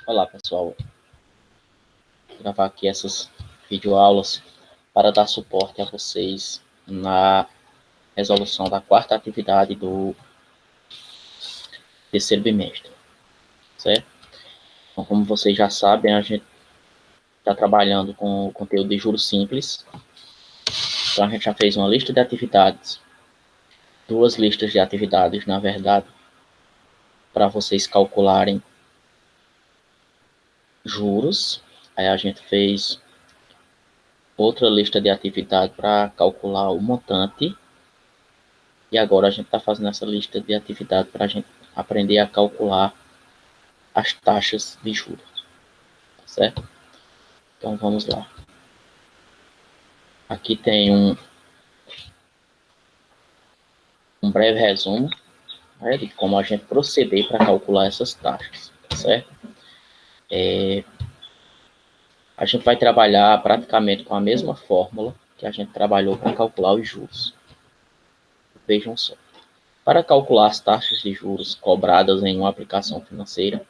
Olá, pessoal. Vou gravar aqui essas videoaulas para dar suporte a vocês na resolução da quarta atividade do terceiro bimestre, certo? Então, como vocês já sabem, a gente está trabalhando com o conteúdo de juros simples. Então, a gente já fez uma lista de atividades, duas listas de atividades, na verdade, para vocês calcularem juros. Aí a gente fez outra lista de atividade para calcular o montante. E agora a gente está fazendo essa lista de atividade para a gente aprender a calcular as taxas de juros, certo? Então vamos lá. Aqui tem um breve resumo, né, de como a gente proceder para calcular essas taxas, certo? A gente vai trabalhar praticamente com a mesma fórmula que a gente trabalhou para calcular os juros. Vejam só. Para calcular as taxas de juros cobradas em uma aplicação financeira,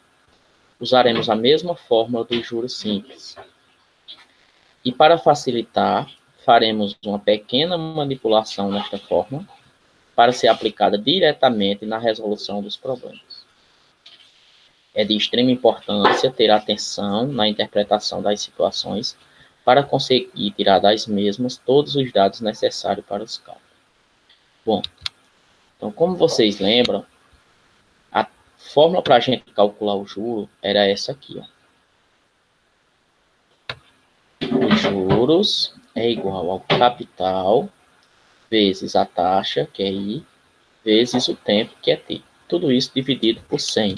usaremos a mesma fórmula dos juros simples. E para facilitar, faremos uma pequena manipulação nesta fórmula para ser aplicada diretamente na resolução dos problemas. É de extrema importância ter atenção na interpretação das situações para conseguir tirar das mesmas todos os dados necessários para os cálculos. Bom, então como vocês lembram, a fórmula para a gente calcular o juro era essa aqui, ó. Os juros é igual ao capital vezes a taxa, que é I, vezes o tempo, que é T. Tudo isso dividido por 100.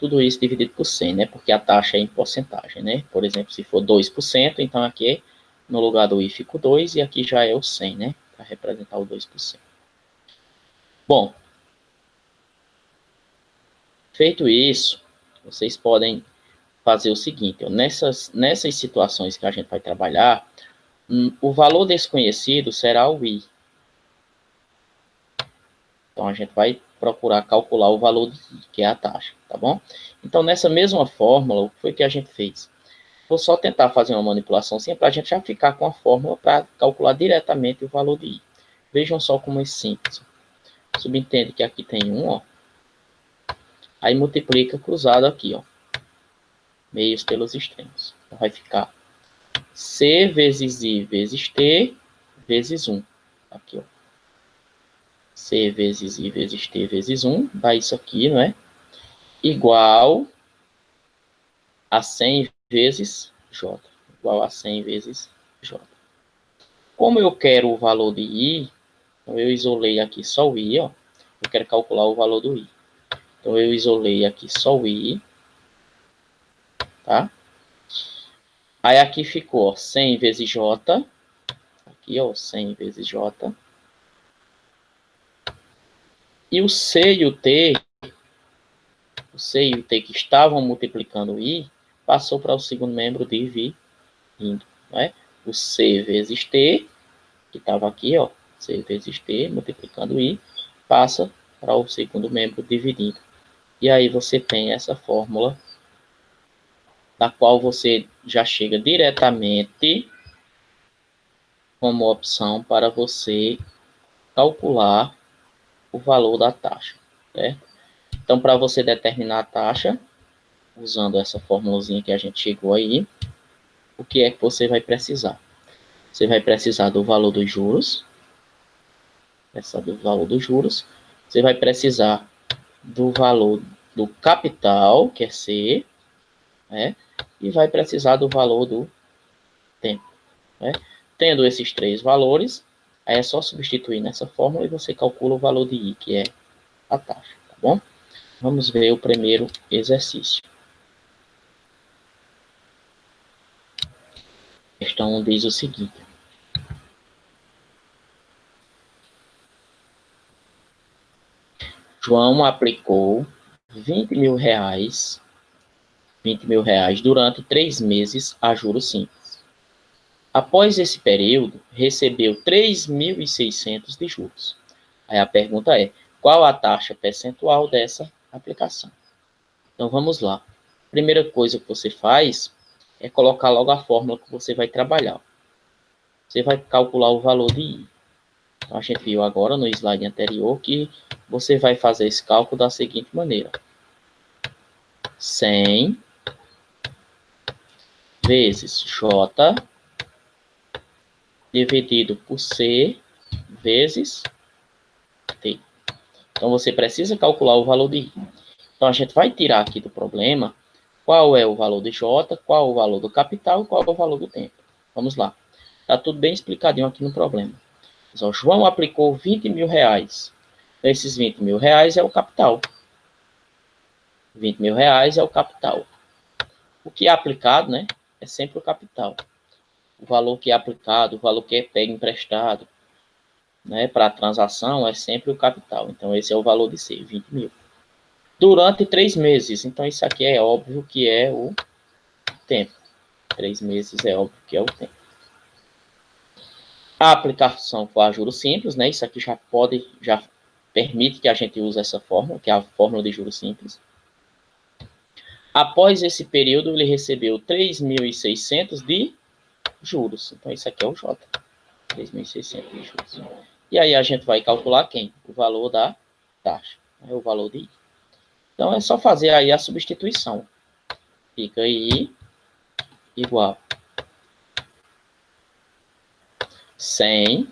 Tudo isso dividido por 100, né? Porque a taxa é em porcentagem, né? Por exemplo, se for 2%, então aqui no lugar do I fica o 2 e aqui já é o 100, né? Para representar o 2%. Bom, feito isso, vocês podem fazer o seguinte, ó, nessas situações que a gente vai trabalhar, o valor desconhecido será o I. Então, a gente vai procurar calcular o valor de I, que é a taxa, tá bom? Então, nessa mesma fórmula, o que foi que a gente fez? Vou só tentar fazer uma manipulação simples para a gente já ficar com a fórmula para calcular diretamente o valor de I. Vejam só como é simples. Subentende que aqui tem 1, ó. Aí multiplica cruzado aqui, ó. Meios pelos extremos. Então, vai ficar C vezes I vezes T vezes 1. Aqui, ó. C vezes I vezes T vezes 1. Dá isso aqui, não é? Igual a 100 vezes J. Igual a 100 vezes J. Como eu quero o valor de I, então eu isolei aqui só o I, ó. Eu quero calcular o valor do I. Então eu isolei aqui só o I, tá? Aí aqui ficou, ó, 100 vezes J. Aqui, ó, 100 vezes J. E o C e o T que estavam multiplicando o I, passou para o segundo membro dividindo, né? O C vezes T, que estava aqui, ó, C vezes T, multiplicando o I, passa para o segundo membro dividindo. E aí você tem essa fórmula, da qual você já chega diretamente como opção para você calcular o valor da taxa, certo? Então, para você determinar a taxa, usando essa formulazinha que a gente chegou aí, o que é que você vai precisar? Você vai precisar do valor dos juros, você vai precisar do valor do capital, que é C, né? E vai precisar do valor do tempo, né? Tendo esses três valores, aí é só substituir nessa fórmula e você calcula o valor de I, que é a taxa, tá bom? Vamos ver o primeiro exercício. A questão diz o seguinte: João aplicou 20 mil reais durante 3 meses a juros simples. Após esse período, recebeu 3.600 de juros. Aí a pergunta é, qual a taxa percentual dessa aplicação? Então, vamos lá. Primeira coisa que você faz é colocar logo a fórmula que você vai trabalhar. Você vai calcular o valor de I. Então, a gente viu agora no slide anterior que você vai fazer esse cálculo da seguinte maneira. 100 vezes J dividido por C vezes T. Então, você precisa calcular o valor de I. Então, a gente vai tirar aqui do problema qual é o valor de J, qual é o valor do capital e qual é o valor do tempo. Vamos lá. Está tudo bem explicadinho aqui no problema. Então, João aplicou 20 mil reais. Esses 20 mil reais é o capital. 20 mil reais é o capital. O que é aplicado, né, é sempre o capital. O valor que é aplicado, o valor que é pego emprestado, né, para a transação é sempre o capital. Então, esse é o valor de C, 20 mil. Durante 3 meses. Então, isso aqui é óbvio que é o tempo. 3 meses é óbvio que é o tempo. A aplicação for a juros simples, né? Isso aqui já permite que a gente use essa fórmula, que é a fórmula de juros simples. Após esse período, ele recebeu 3.600 de juros. Então, isso aqui é o J. 3.600 de juros. E aí a gente vai calcular quem? O valor da taxa. Né? O valor de I. Então, é só fazer aí a substituição. Fica I igual 100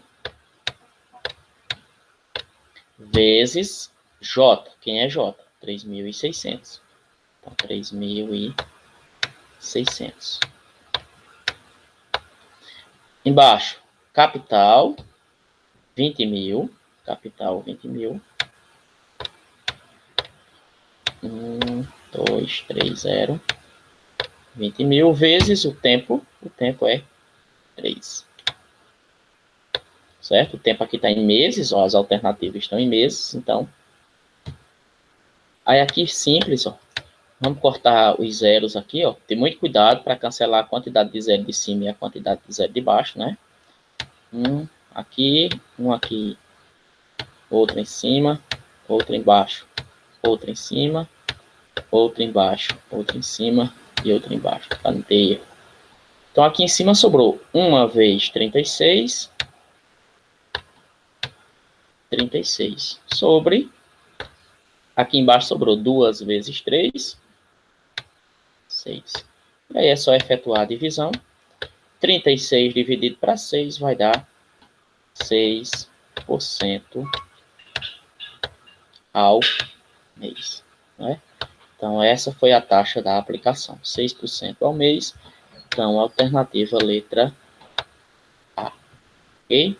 vezes J. Quem é J? 3.600. Então, 3.600. Embaixo, capital, 20 mil. Capital, 20 mil. 1, 2, 3, 0. 20 mil vezes o tempo. O tempo é 3. Certo? O tempo aqui está em meses. Ó, as alternativas estão em meses. Então, aí aqui simples, ó. Vamos cortar os zeros aqui, ó. Tem muito cuidado para cancelar a quantidade de zero de cima e a quantidade de zero de baixo, né? Um aqui, outro em cima, outro embaixo, outro em cima, outro embaixo, outro em cima e outro embaixo, para não ter erro. Então, aqui em cima sobrou 1 vez 36, 36, sobre, aqui embaixo sobrou 2 vezes 3, 6. E aí é só efetuar a divisão. 36 dividido para 6 vai dar 6% ao mês, né? Então, essa foi a taxa da aplicação, 6% ao mês. Então, alternativa letra A. Ok?